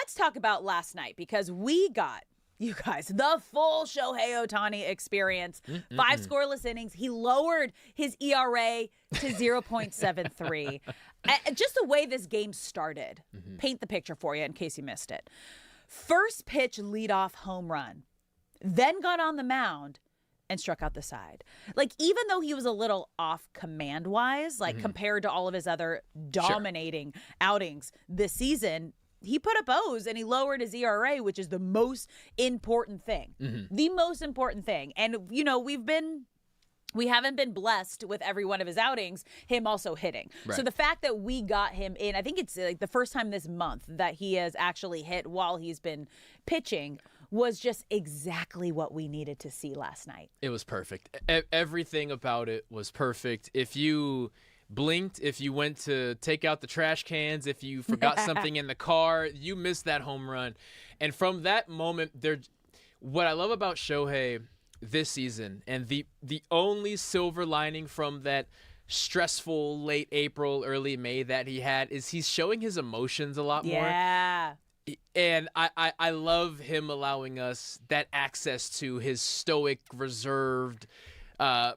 let's talk about last night, because we got, you guys, the full Shohei Otani experience. 5 scoreless innings. He lowered his ERA to 0.73. Just the way this game started. Paint the picture for you in case you missed it. First pitch leadoff home run. Then got on the mound and struck out the side. Like, even though he was a little off command-wise, like compared to all of his other dominating outings this season, he put up O's and he lowered his ERA, which is the most important thing. The most important thing. And, you know, we haven't been blessed with every one of his outings, him also hitting. Right. So the fact that we got him in, I think it's like the first time this month that he has actually hit while he's been pitching, was just exactly what we needed to see last night. It was perfect. Everything about it was perfect. If you blinked, if you went to take out the trash cans, if you forgot something in the car, you missed that home run. And from that moment, what I love about Shohei this season, and the only silver lining from that stressful late April, early May that he had, is he's showing his emotions a lot more. Yeah. And I love him allowing us that access to his stoic, reserved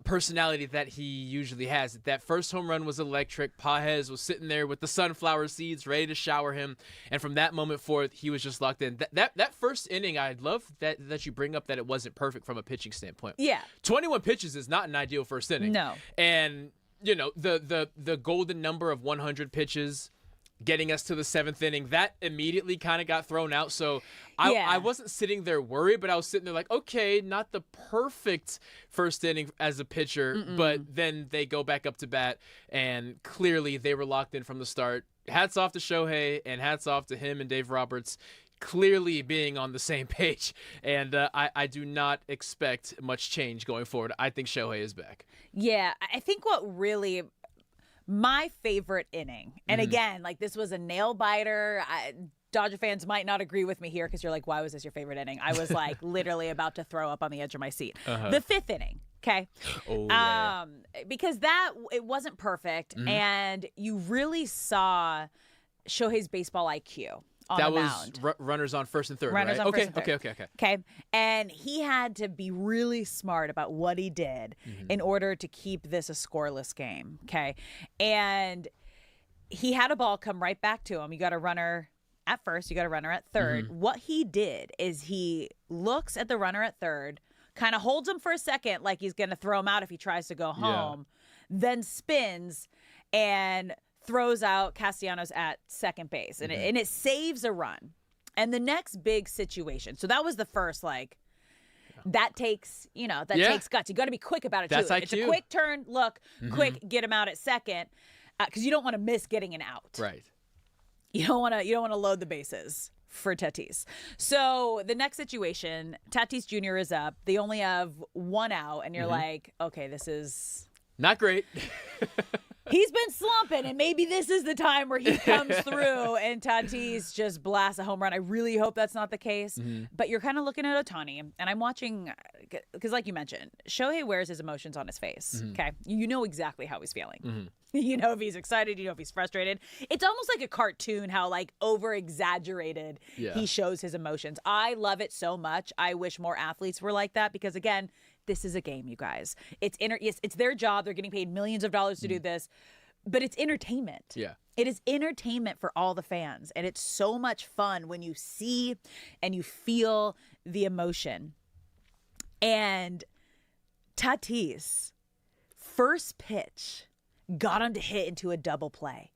personality that he usually has. That first home run was electric. Pages was sitting there with the sunflower seeds ready to shower him. And from that moment forth, he was just locked in. That first inning, I love that you bring up that it wasn't perfect from a pitching standpoint. Yeah. 21 pitches is not an ideal first inning. No. And, you know, the golden number of 100 pitches getting us to the 7th inning, that immediately kind of got thrown out. So I wasn't sitting there worried, but I was sitting there like, okay, not the perfect first inning as a pitcher, but then they go back up to bat, and clearly they were locked in from the start. Hats off to Shohei, and hats off to him and Dave Roberts, clearly being on the same page. And I do not expect much change going forward. I think Shohei is back. Yeah, I think what really... my favorite inning, and again, like, this was a nail biter. Dodger fans might not agree with me here because you're like, why was this your favorite inning? I was like literally about to throw up on the edge of my seat. The 5th inning, okay? Because it wasn't perfect, and you really saw Shohei's baseball IQ. That was runners on first and third, runners right? On first and third. Okay. And he had to be really smart about what he did in order to keep this a scoreless game, okay? And he had a ball come right back to him. You got a runner at first, you got a runner at third. What he did is he looks at the runner at third, kind of holds him for a second like he's going to throw him out if he tries to go home, then spins and throws out Castellanos at second base, and it saves a run. And the next big situation, so that was the first, like, that takes guts. You got to be quick about it, too. It's a quick turn, look, quick, get him out at second, because you don't want to miss getting an out. Right. You don't want to load the bases for Tatis. So the next situation, Tatis Jr. is up. They only have one out, and you're like, okay, this is... not great. He's been slumping, and maybe this is the time where he comes through and Tatis just blasts a home run. I really hope that's not the case. But you're kind of looking at Otani, and I'm watching, because like you mentioned, Shohei wears his emotions on his face, okay? You know exactly how he's feeling. You know if he's excited, you know if he's frustrated. It's almost like a cartoon how, like, over-exaggerated he shows his emotions. I love it so much. I wish more athletes were like that because, again, this is a game, you guys. It's their job. They're getting paid millions of dollars to do this, but it's entertainment. Yeah. It is entertainment for all the fans, and it's so much fun when you see and you feel the emotion. And Tatis, first pitch, got him to hit into a double play.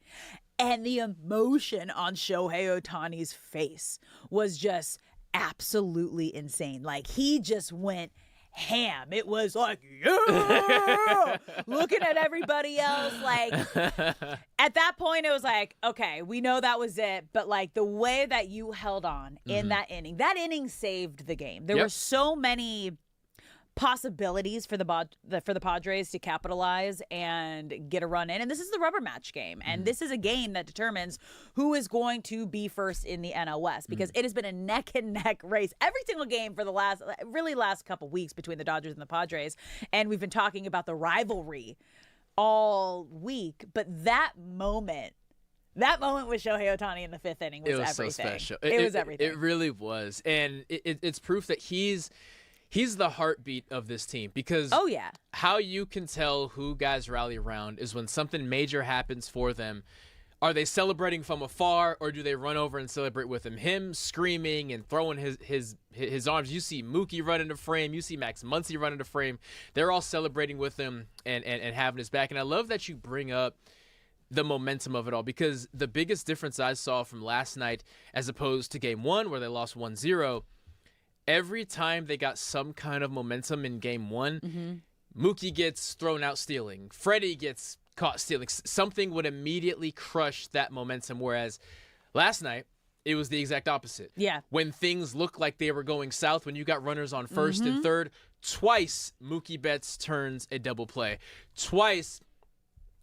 And the emotion on Shohei Otani's face was just absolutely insane. Like, he just went ham. It was like, yeah! Looking at everybody else, like, at that point, it was like, okay, we know that was it. But, like, the way that you held on in that inning saved the game. There were so many possibilities for the Padres to capitalize and get a run in. And this is the rubber match game. And this is a game that determines who is going to be first in the NL West, because it has been a neck and neck race every single game for the last couple weeks between the Dodgers and the Padres. And we've been talking about the rivalry all week. But that moment That moment with Shohei Otani in the 5th inning was everything. It was so special. It was everything. It really was. And it's proof that he's the heartbeat of this team, because how you can tell who guys rally around is when something major happens for them. Are they celebrating from afar, or do they run over and celebrate with him? Him screaming and throwing his arms. You see Mookie run into frame. You see Max Muncy run into frame. They're all celebrating with him and having his back. And I love that you bring up the momentum of it all, because the biggest difference I saw from last night as opposed to game 1 where they lost 1-0, every time they got some kind of momentum in game 1, Mookie gets thrown out stealing. Freddie gets caught stealing. Something would immediately crush that momentum, whereas last night it was the exact opposite. Yeah. When things looked like they were going south, when you got runners on first and third, twice Mookie Betts turns a double play. Twice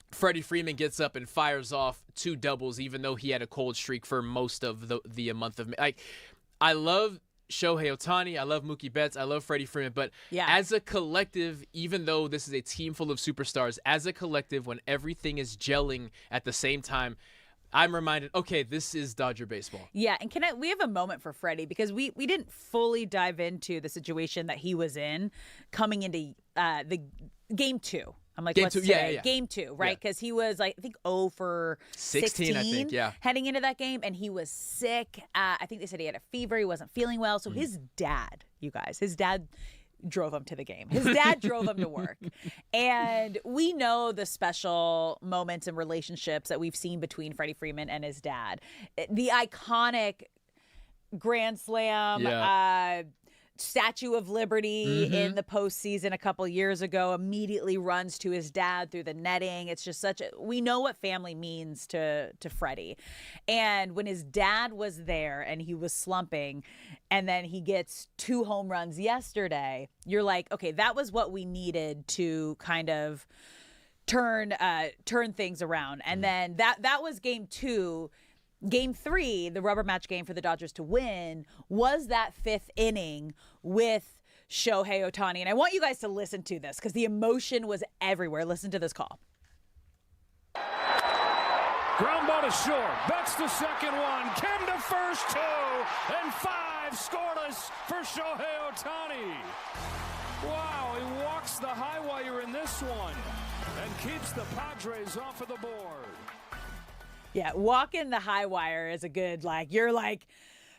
Freddie Freeman gets up and fires off 2 doubles, even though he had a cold streak for most of the month of May. Like, I love Shohei Otani, I love Mookie Betts, I love Freddie Freeman, but as a collective, even though this is a team full of superstars, as a collective, when everything is gelling at the same time, I'm reminded, okay, this is Dodger baseball. Yeah, and we have a moment for Freddie, because we didn't fully dive into the situation that he was in coming into the game 2. I'm like, what's today? Game 2, right? Because he was, like, I think 0 for 16, I think, heading into that game, and he was sick. I think they said he had a fever. He wasn't feeling well. So his dad, you guys, his dad drove him to the game. His dad drove him to work. And we know the special moments and relationships that we've seen between Freddie Freeman and his dad. The iconic Grand Slam Statue of Liberty in the postseason a couple years ago, immediately runs to his dad through the netting. It's just we know what family means to Freddie. And when his dad was there and he was slumping, and then he gets 2 home runs yesterday, you're like, okay, that was what we needed to kind of turn things around. And then that was game 2. Game 3, the rubber match game for the Dodgers to win, was that 5th inning with Shohei Otani. And I want you guys to listen to this, because the emotion was everywhere. Listen to this call. Ground ball to short. That's the second one. Ken to first 2. And 5 scoreless for Shohei Otani. Wow, he walks the high wire in this one and keeps the Padres off of the board. Yeah, walking the high wire is a good, you're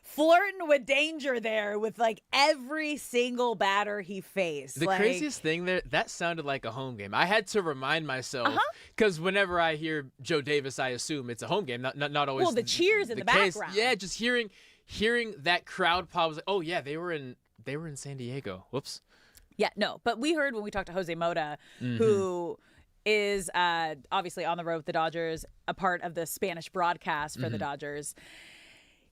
flirting with danger there with every single batter he faced. The craziest thing there, that sounded like a home game. I had to remind myself, because whenever I hear Joe Davis, I assume it's a home game, not always. Well, the cheers in the background. Yeah, just hearing that crowd pop, was like, oh yeah, they were in San Diego. Whoops. Yeah, no, but we heard when we talked to Jose Mota, who is obviously on the road with the Dodgers, a part of the Spanish broadcast for the Dodgers.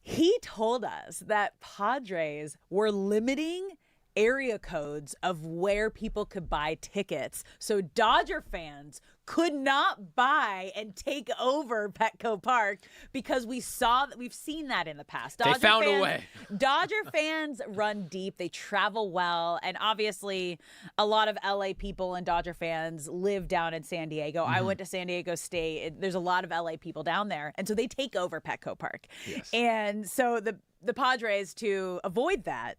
He told us that Padres were limiting area codes of where people could buy tickets, so Dodger fans could not buy and take over Petco Park, because we've seen that in the past. They found a way. Dodger fans run deep. They travel well. And obviously a lot of LA people and Dodger fans live down in San Diego. I went to San Diego State. There's a lot of LA people down there. And so they take over Petco Park. Yes. And so the Padres, to avoid that,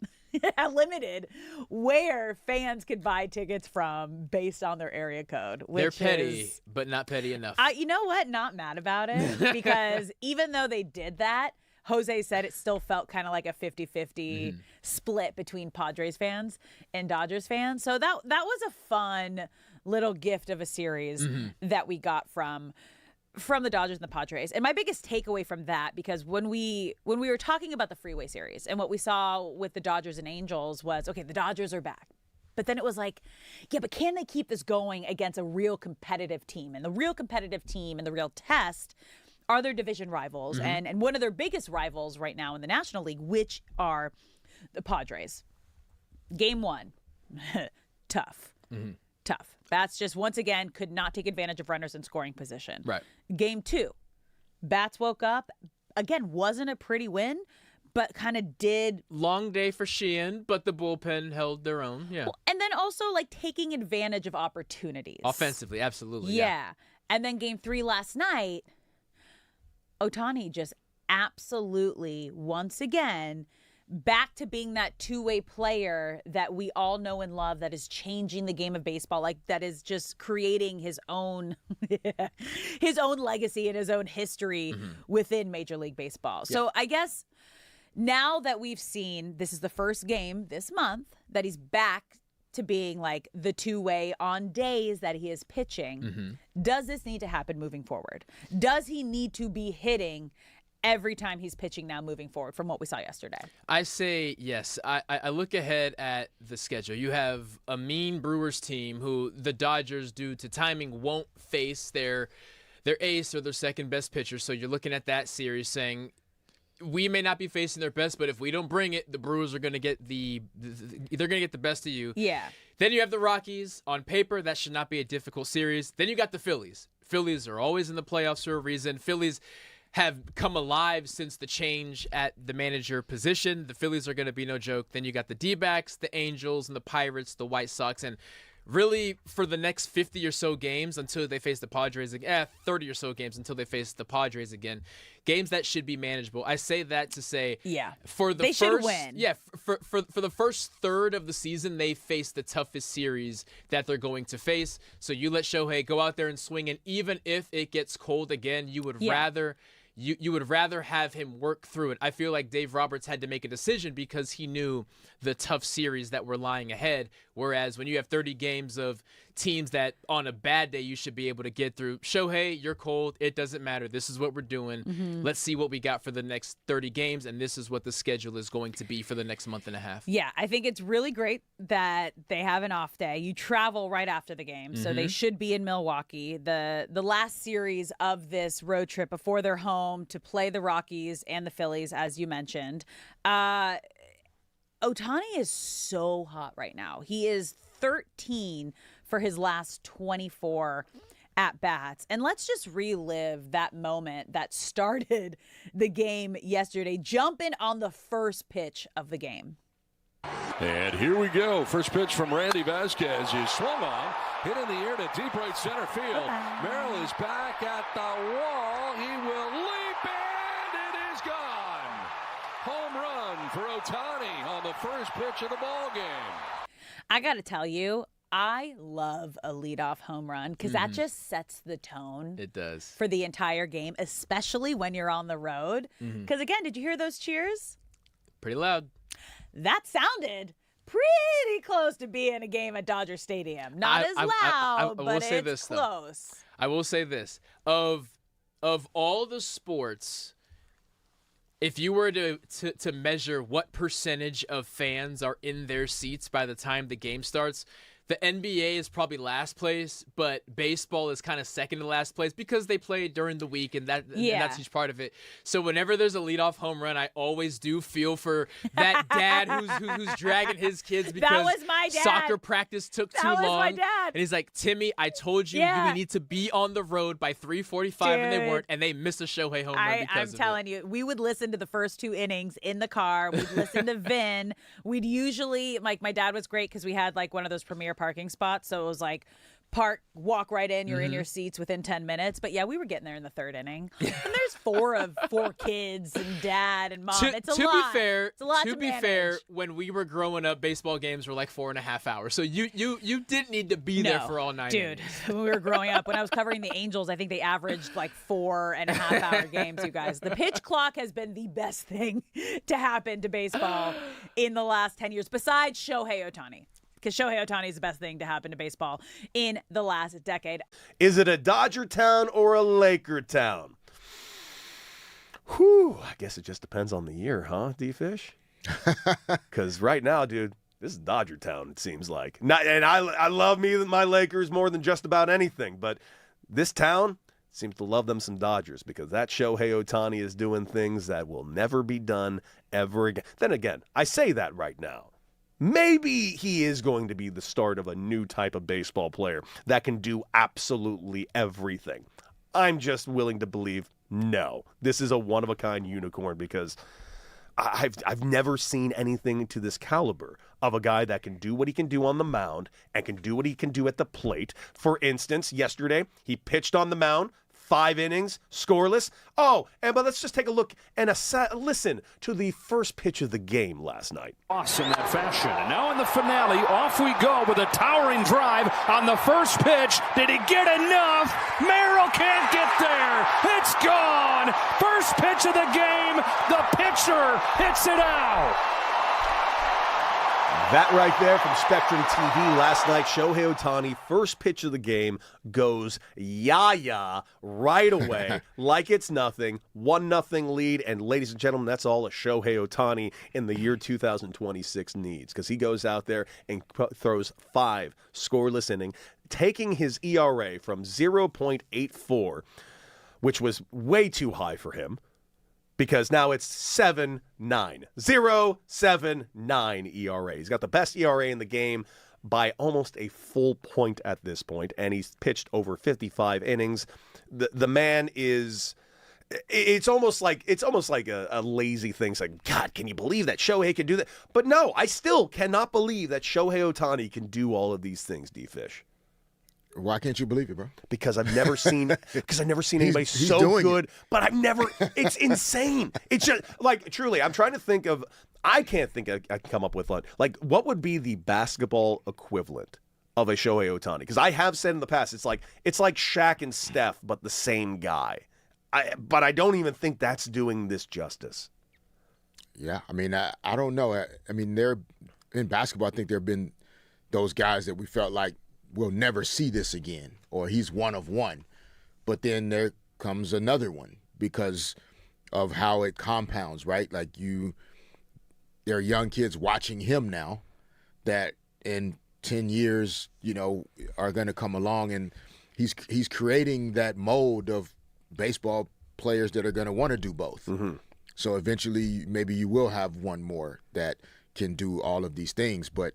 limited where fans could buy tickets from based on their area code. They're petty, but not petty enough. You know what? Not mad about it, because even though they did that, Jose said it still felt kind of like a 50-50 split between Padres fans and Dodgers fans. So that was a fun little gift of a series that we got from the Dodgers and the Padres. And my biggest takeaway from that, because when we were talking about the Freeway Series and what we saw with the Dodgers and Angels was, okay, the Dodgers are back. But then it was like, yeah, but can they keep this going against a real competitive team? And the real competitive team and the real test are their division rivals. And one of their biggest rivals right now in the National League, which are the Padres. Game 1, tough. Tough. Bats just, once again, could not take advantage of runners in scoring position. Right. Game 2, Bats woke up. Again, wasn't a pretty win, but kind of did. Long day for Sheehan, but the bullpen held their own. Yeah. Well, and then also taking advantage of opportunities. Offensively, absolutely. Yeah. And then game 3 last night, Otani just absolutely, once again, back to being that two-way player that we all know and love, that is changing the game of baseball, like that is just creating his own his own legacy and his own history within Major League Baseball. Yeah. So I guess now that we've seen, this is the first game this month that he's back to being like the two-way on days that he is pitching, does this need to happen moving forward? Does he need to be hitting every time he's pitching now moving forward from what we saw yesterday? I say yes. I look ahead at the schedule. You have a mean Brewers team who the Dodgers, due to timing, won't face their ace or their second best pitcher. So you're looking at that series saying, we may not be facing their best, but if we don't bring it, the Brewers are going to get they're going to get the best of you. Yeah. Then you have the Rockies. On paper, that should not be a difficult series. Then you got the Phillies. Phillies are always in the playoffs for a reason. Phillies have come alive since the change at the manager position. The Phillies are going to be no joke. Then you got the D-backs, the Angels, and the Pirates, the White Sox, and really for the next 50 or so games until they face the Padres again, 30 or so games until they face the Padres again, games that should be manageable. I say that to say, for the they should win. Yeah, for the first third of the season, they face the toughest series that they're going to face. So you let Shohei go out there and swing, and even if it gets cold again, you would rather. You would rather have him work through it. I feel like Dave Roberts had to make a decision because he knew the tough series that were lying ahead. Whereas when you have 30 games of teams that on a bad day you should be able to get through, Shohei, you're cold. It doesn't matter. This is what we're doing. Let's see what we got for the next 30 games, and this is what the schedule is going to be for the next month and a half. Yeah, I think it's really great that they have an off day. You travel right after the game, so they should be in Milwaukee. The last series of this road trip before they're home to play the Rockies and the Phillies, as you mentioned. Otani is so hot right now. He is 13 for his last 24 at-bats. And let's just relive that moment that started the game yesterday, jumping on the first pitch of the game. And here we go. First pitch from Randy Vasquez is swung on, hit in the air to deep right center field. Merrill is back at the wall. He will leap, and it is gone. Home run for Otani on the first pitch of the ball game. I got to tell you, I love a leadoff home run because that just sets the tone. It does. For the entire game, especially when you're on the road. Because, again, did you hear those cheers? Pretty loud. That sounded pretty close to being a game at Dodger Stadium. Not as loud, but it's close. I will say this. Of all the sports, if you were to measure what percentage of fans are in their seats by the time the game starts, the NBA is probably last place, but baseball is kind of second to last place because they play during the week, and that's a huge part of it. So whenever there's a leadoff home run, I always do feel for that dad who's dragging his kids because that was my dad. Soccer practice took too long. That was my dad. And he's like, Timmy, I told you we need to be on the road by 3:45, and they weren't, and they missed a Shohei home run because I'm telling you, we would listen to the first two innings in the car. We'd listen to Vin. We'd usually, like, my dad was great because we had like one of those premier parking spots, so it was like park, walk right in, you're in your seats within 10 minutes. But yeah, we were getting there in the third inning. And there's four kids and dad and mom. It's a lot. To be fair, when we were growing up, baseball games were like 4.5 hours. So you didn't need to be there for all 9 innings. Dude, when we were growing up, when I was covering the Angels, I think they averaged like 4.5 hour games, you guys. The pitch clock has been the best thing to happen to baseball in the last 10 years, besides Shohei Otani. Because Shohei Otani is the best thing to happen to baseball in the last decade. Is it a Dodger town or a Laker town? Whew, I guess it just depends on the year, huh, D-Fish? Because right now, dude, this is Dodger town, it seems like. And I love my Lakers more than just about anything, but this town seems to love them some Dodgers because that Shohei Otani is doing things that will never be done ever again. Then again, I say that right now. Maybe he is going to be the start of a new type of baseball player that can do absolutely everything. I'm just willing to believe, no, this is a one-of-a-kind unicorn because I've never seen anything to this caliber of a guy that can do what he can do on the mound and can do what he can do at the plate. For instance, yesterday, he pitched on the mound, 5 innings, scoreless. Oh, but let's just take a look and listen to the first pitch of the game last night. Loss in that fashion. And now in the finale, off we go with a towering drive on the first pitch. Did he get enough? Merrill can't get there. It's gone. First pitch of the game. The pitcher hits it out. That right there from Spectrum TV last night, Shohei Otani, first pitch of the game, goes ya right away, like it's nothing, 1-0 lead, and ladies and gentlemen, that's all a Shohei Otani in the year 2026 needs, because he goes out there and throws 5 scoreless innings, taking his ERA from 0.84, which was way too high for him, because now it's 7.9. 0.79 ERA. He's got the best ERA in the game by almost a full point at this point, and he's pitched over 55 innings. The man is... It's almost like a lazy thing. It's like, God, can you believe that Shohei can do that? But no, I still cannot believe that Shohei Otani can do all of these things, D-Fish. Why can't you believe it, bro? Because I've never seen anybody so good. But I've never. It's insane. It's just like, truly. I'm trying to think of. I can't think. I can come up with one. Like, what would be the basketball equivalent of a Shohei Otani? Because I have said in the past, it's like Shaq and Steph, but the same guy. But I don't even think that's doing this justice. Yeah, I mean, I don't know. I mean, there in basketball, I think there have been those guys that we felt like we'll never see this again, or he's one of one. But then there comes another one because of how it compounds, right? Like there are young kids watching him now that in 10 years, are going to come along, and he's creating that mold of baseball players that are going to want to do both. Mm-hmm. So eventually maybe you will have one more that can do all of these things. But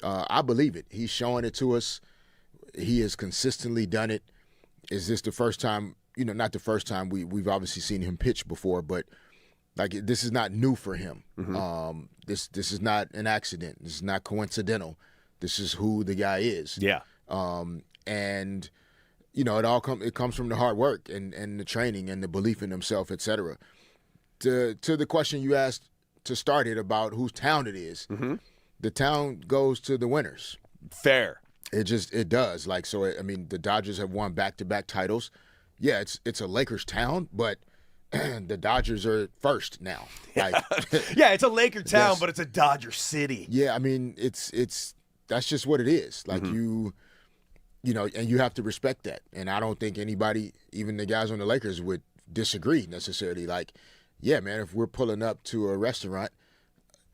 I believe it. He's showing it to us. He has consistently done it. Is this the first time? Not the first time. We've obviously seen him pitch before, but like this is not new for him. Mm-hmm. This is not an accident. This is not coincidental. This is who the guy is. Yeah. And it comes from the hard work and the training and the belief in himself, etc. To the question you asked to start it about whose town it is, mm-hmm. The town goes to the winners. Fair. It does. Like, so, I mean, the Dodgers have won back-to-back titles. Yeah, it's a Lakers town, but the Dodgers are first now. Like, yeah, it's a Laker town, but it's a Dodger city. Yeah, I mean, it's that's just what it is. Like, mm-hmm. And you have to respect that. And I don't think anybody, even the guys on the Lakers, would disagree necessarily. Like, yeah, man, if we're pulling up to a restaurant,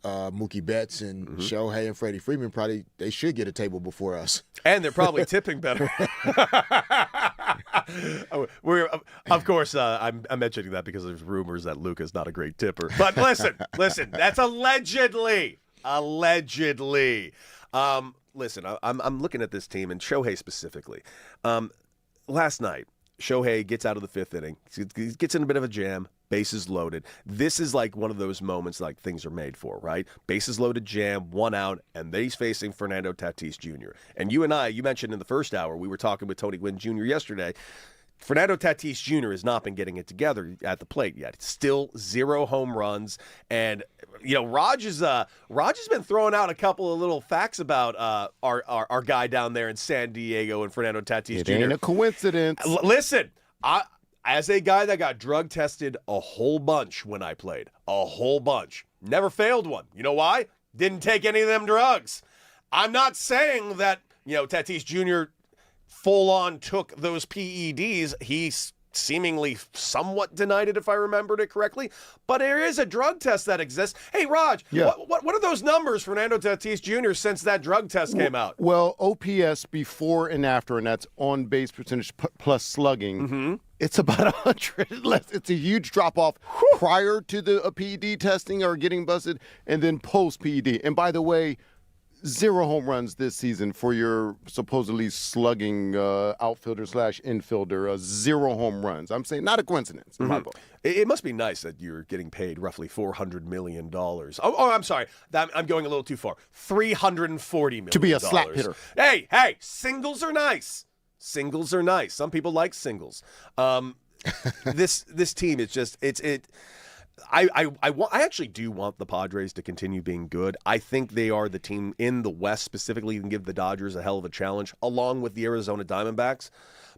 Mookie Betts and mm-hmm. Shohei and Freddie Freeman they should get a table before us. And they're probably tipping better. Of course, I'm mentioning that because there's rumors that Luka's not a great tipper. But listen, that's allegedly. Listen, I'm looking at this team and Shohei specifically. Last night, Shohei gets out of the 5th inning. He gets in a bit of a jam. Bases loaded. This is like one of those moments like things are made for, right? Bases loaded jam, 1 out, and then he's facing Fernando Tatis Jr. And you mentioned in the first hour, we were talking with Tony Gwynn Jr. yesterday, Fernando Tatis Jr. has not been getting it together at the plate yet. Still 0 home runs. And, Raj has been throwing out a couple of little facts about our guy down there in San Diego and Fernando Tatis Jr. It ain't a coincidence. Listen, as a guy that got drug tested a whole bunch when I played, a whole bunch, never failed one. You know why? Didn't take any of them drugs. I'm not saying that, Tatis Jr. full-on took those PEDs. He seemingly somewhat denied it, if I remembered it correctly. But there is a drug test that exists. Hey, Raj, yeah. What are those numbers, Fernando Tatis Jr., since that drug test came out? Well, OPS before and after, and that's on-base percentage plus slugging, mm-hmm. It's about 100 less. It's a huge drop-off prior to the PED testing or getting busted, and then post-PED. And by the way, 0 home runs this season for your supposedly slugging outfielder / infielder. 0 home runs. I'm saying not a coincidence in my book. It must be nice that you're getting paid roughly $400 million. Oh, I'm sorry. I'm going a little too far. $340 million. To be a slap hitter. Hey, singles are nice. Singles are nice. Some people like singles. This team, I actually do want the Padres to continue being good. I think they are the team in the West specifically who can give the Dodgers a hell of a challenge, along with the Arizona Diamondbacks.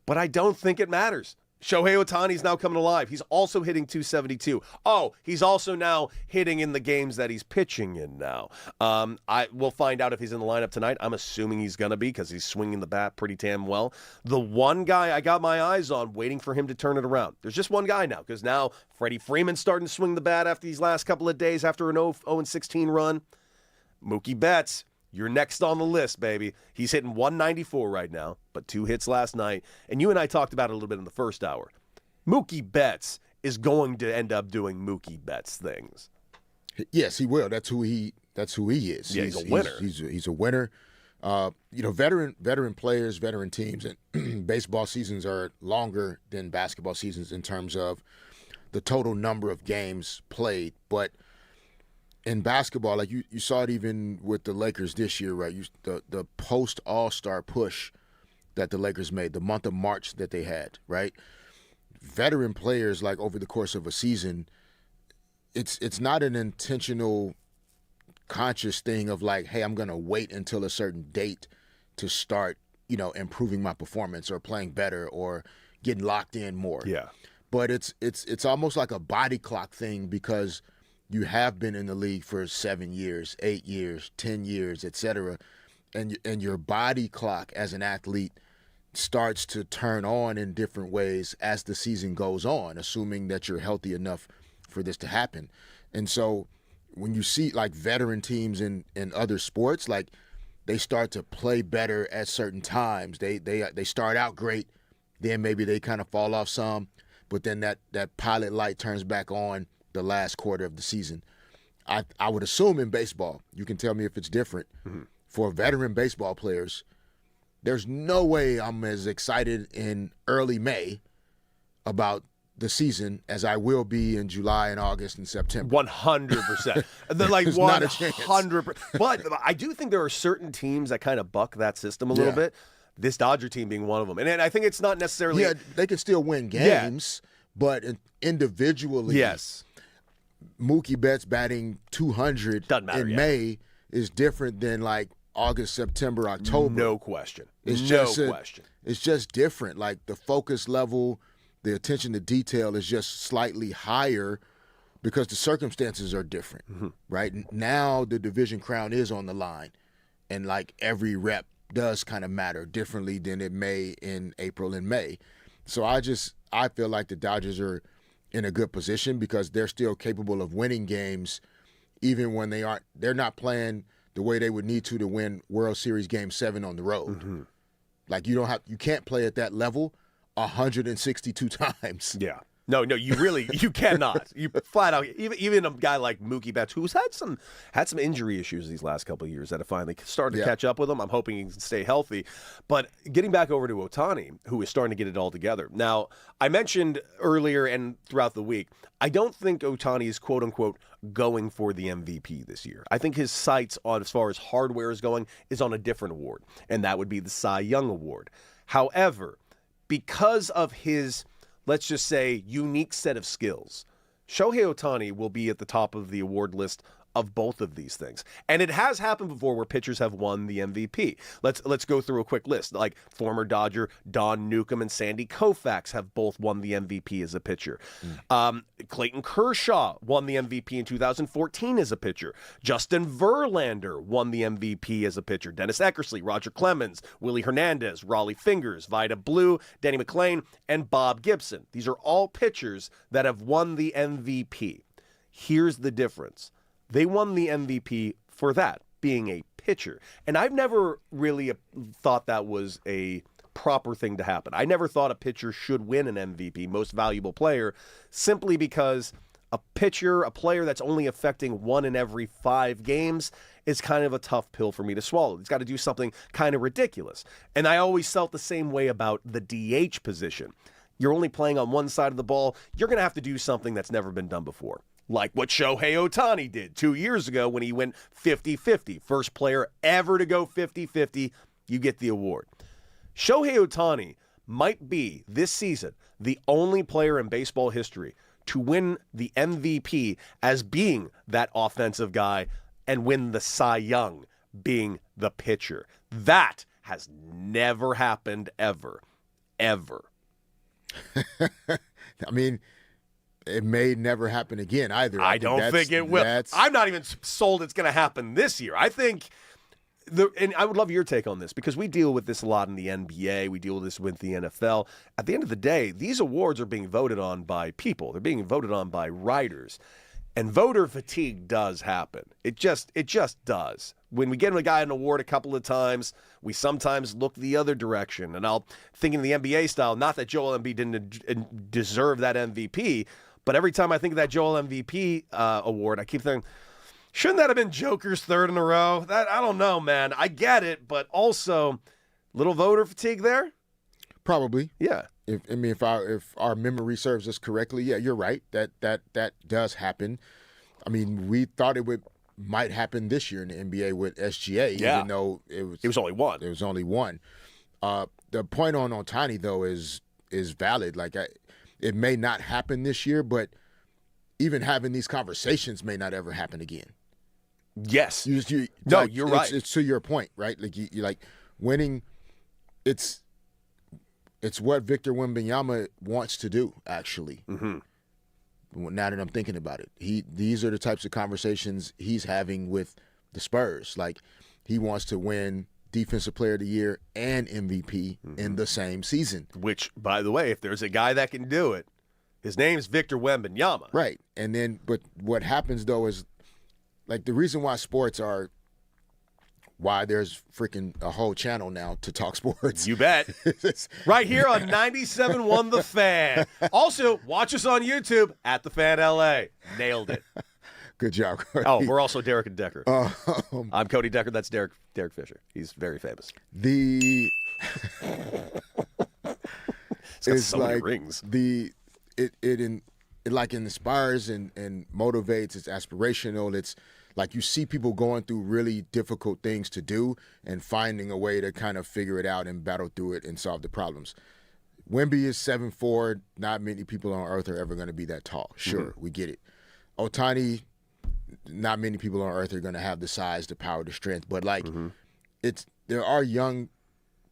But I don't think it matters. Shohei Otani's now coming alive. He's also hitting .272. Oh, he's also now hitting in the games that he's pitching in now. We'll find out if he's in the lineup tonight. I'm assuming he's going to be because he's swinging the bat pretty damn well. The one guy I got my eyes on, waiting for him to turn it around. There's just one guy now because now Freddie Freeman's starting to swing the bat after these last couple of days after an 0-16 run. Mookie Betts. You're next on the list, baby. He's hitting 194 right now, but 2 hits last night. And you and I talked about it a little bit in the first hour. Mookie Betts is going to end up doing Mookie Betts things. Yes, he will. That's who he is. Yeah, he's a winner. He's a winner. Veteran players, veteran teams, and baseball seasons are longer than basketball seasons in terms of the total number of games played, but in basketball, like you saw it even with the Lakers this year, right? The post All-Star push that the Lakers made, the month of March that they had, right? Veteran players, like over the course of a season, it's not an intentional, conscious thing of like, hey, I'm gonna wait until a certain date to start, improving my performance or playing better or getting locked in more. Yeah. But it's almost like a body clock thing because you have been in the league for 7 years, 8 years, 10 years, etc., and your body clock as an athlete starts to turn on in different ways as the season goes on, assuming that you're healthy enough for this to happen. And so when you see like veteran teams in other sports, like they start to play better at certain times. They start out great, then maybe they kind of fall off some, but then that pilot light turns back on the last quarter of the season. I would assume in baseball, you can tell me if it's different, for veteran baseball players, there's no way I'm as excited in early May about the season as I will be in July and August and September. 100%. Like 100%. But I do think there are certain teams that kind of buck that system a little bit. This Dodger team being one of them. And I think it's not necessarily... Yeah, they can still win games, but individually... Yes. Mookie Betts batting 200 in May is different than like August, September, October. No question. It's just different. Like the focus level, the attention to detail is just slightly higher because the circumstances are different, right? Now the division crown is on the line, and like every rep does kind of matter differently than it may in April and May. So I feel like the Dodgers are in a good position because they're still capable of winning games even when they're not playing the way they would need to win World Series Game 7 on the road. Like you can't play at that level 162 times. Yeah. No, you cannot. You flat out, even a guy like Mookie Betts, who's had some injury issues these last couple of years that have finally started to catch up with him. I'm hoping he can stay healthy. But getting back over to Otani, who is starting to get it all together. Now, I mentioned earlier and throughout the week, I don't think Otani is quote unquote going for the MVP this year. I think his sights on as far as hardware is going is on a different award, and that would be the Cy Young Award. However, because of his, let's just say, unique set of skills, Shohei Otani will be at the top of the award list of both of these things. And it has happened before where pitchers have won the MVP. Let's go through a quick list. Like former Dodger Don Newcomb and Sandy Koufax have both won the MVP as a pitcher. Clayton Kershaw won the MVP in 2014 as a pitcher. Justin Verlander won the MVP as a pitcher. Dennis Eckersley, Roger Clemens, Willie Hernandez, Raleigh Fingers, Vida Blue, Danny McClain, and Bob Gibson. These are all pitchers that have won the MVP. Here's the difference. They won the MVP for that, being a pitcher. And I've never really thought that was a proper thing to happen. I never thought a pitcher should win an MVP, most valuable player, simply because a pitcher, a player that's only affecting 1 in every 5 games, is kind of a tough pill for me to swallow. He's got to do something kind of ridiculous. And I always felt the same way about the DH position. You're only playing on one side of the ball. You're going to have to do something that's never been done before. Like what Shohei Otani did 2 years ago when he went 50-50. First player ever to go 50-50, you get the award. Shohei Otani might be, this season, the only player in baseball history to win the MVP as being that offensive guy and win the Cy Young being the pitcher. That has never happened ever. Ever. I mean, it may never happen again either. I don't think it will. I'm not even sold it's going to happen this year. I think, and I would love your take on this, because we deal with this a lot in the NBA. We deal with this with the NFL. At the end of the day, these awards are being voted on by people. They're being voted on by writers. And voter fatigue does happen. It just does. When we get a guy an award a couple of times, we sometimes look the other direction. And I'll think in the NBA style, not that Joel Embiid didn't deserve that MVP, but every time I think of that Joel MVP award, I keep thinking, shouldn't that have been Joker's third in a row? I don't know, man. I get it, but also little voter fatigue there? Probably. Yeah. If our memory serves us correctly, yeah, you're right. That does happen. I mean, we thought it might happen this year in the NBA with SGA, even though it was only one. It was only one. The point on Otani though is valid. Like, it may not happen this year, but even having these conversations may not ever happen again. Yes. You're right. It's to your point, right? Like you like winning. It's what Victor Wembanyama wants to do, actually. Mm-hmm. Now that I'm thinking about it, these are the types of conversations he's having with the Spurs. Like, he wants to win Defensive Player of the Year and MVP in the same season. Which, by the way, if there's a guy that can do it, his name's Victor Wembanyama. Right. And then, but what happens, though, is, like, the reason why sports are, why there's freaking a whole channel now to talk sports. You bet. Right here on 97.1 The Fan. Also, watch us on YouTube at The Fan LA. Nailed it. Good job, Cody. Oh, we're also Derek and Decker. I'm Cody Decker. That's Derek Fisher. He's very famous. It's so like many rings. It like inspires and motivates. It's aspirational. It's like you see people going through really difficult things to do and finding a way to kind of figure it out and battle through it and solve the problems. Wemby is 7'4". Not many people on earth are ever going to be that tall. Sure, we get it. Otani, not many people on earth are going to have the size, the power, the strength. But, like, there are young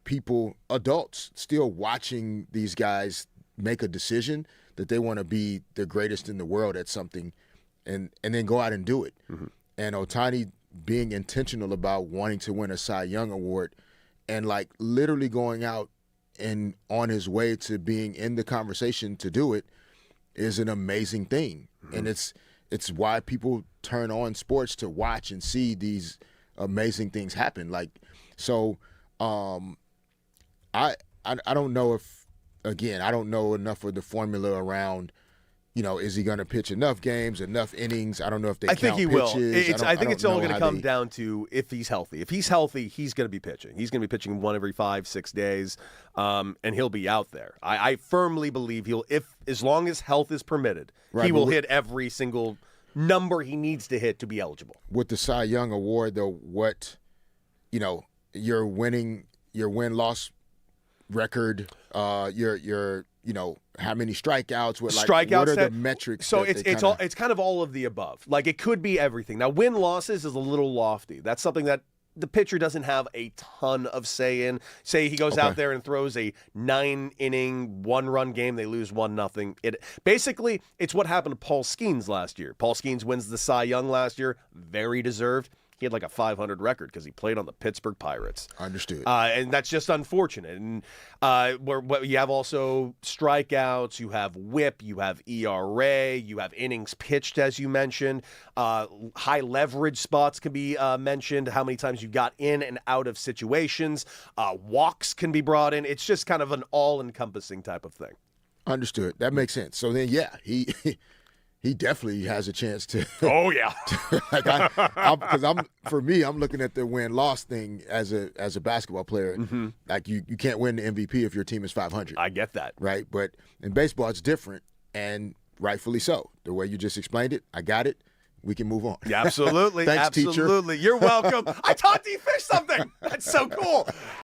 people, adults, still watching these guys make a decision that they want to be the greatest in the world at something and then go out and do it. And Otani being intentional about wanting to win a Cy Young award and, like, literally going out and on his way to being in the conversation to do it is an amazing thing. And it's why people turn on sports to watch and see these amazing things happen. Like, so I don't know if, again, I don't know enough of the formula around, you know, is he going to pitch enough games, enough innings? I don't know if they count pitches. I think it's all going to come down to if he's healthy. If he's healthy, he's going to be pitching. He's going to be pitching one every 5-6 days, and he'll be out there. I firmly believe as long as health is permitted, he will hit every single number he needs to hit to be eligible. With the Cy Young award, though, your win-loss record, how many strikeouts? What are the metrics? So it's kind of all of the above. Like, it could be everything. Now, win losses is a little lofty. That's something that the pitcher doesn't have a ton of say in. Say he goes out there and throws a 9-inning, 1-run game, they lose 1-0. Basically, it's what happened to Paul Skeens last year. Paul Skeens wins the Cy Young last year, very deserved. He had like a 500 record because he played on the Pittsburgh Pirates. Understood. And that's just unfortunate. And where you have also strikeouts, you have WHIP, you have ERA, you have innings pitched, as you mentioned. High leverage spots can be mentioned, how many times you got in and out of situations. Walks can be brought in. It's just kind of an all-encompassing type of thing. Understood. That makes sense. So then, yeah, he definitely has a chance to. Oh yeah, for me, I'm looking at the win-loss thing as a basketball player. Like you can't win the MVP if your team is 500. I get that, right? But in baseball, it's different, and rightfully so. The way you just explained it, I got it. We can move on. Yeah, absolutely. Thanks, absolutely. teacher. You're welcome. I taught D-Fish something. That's so cool.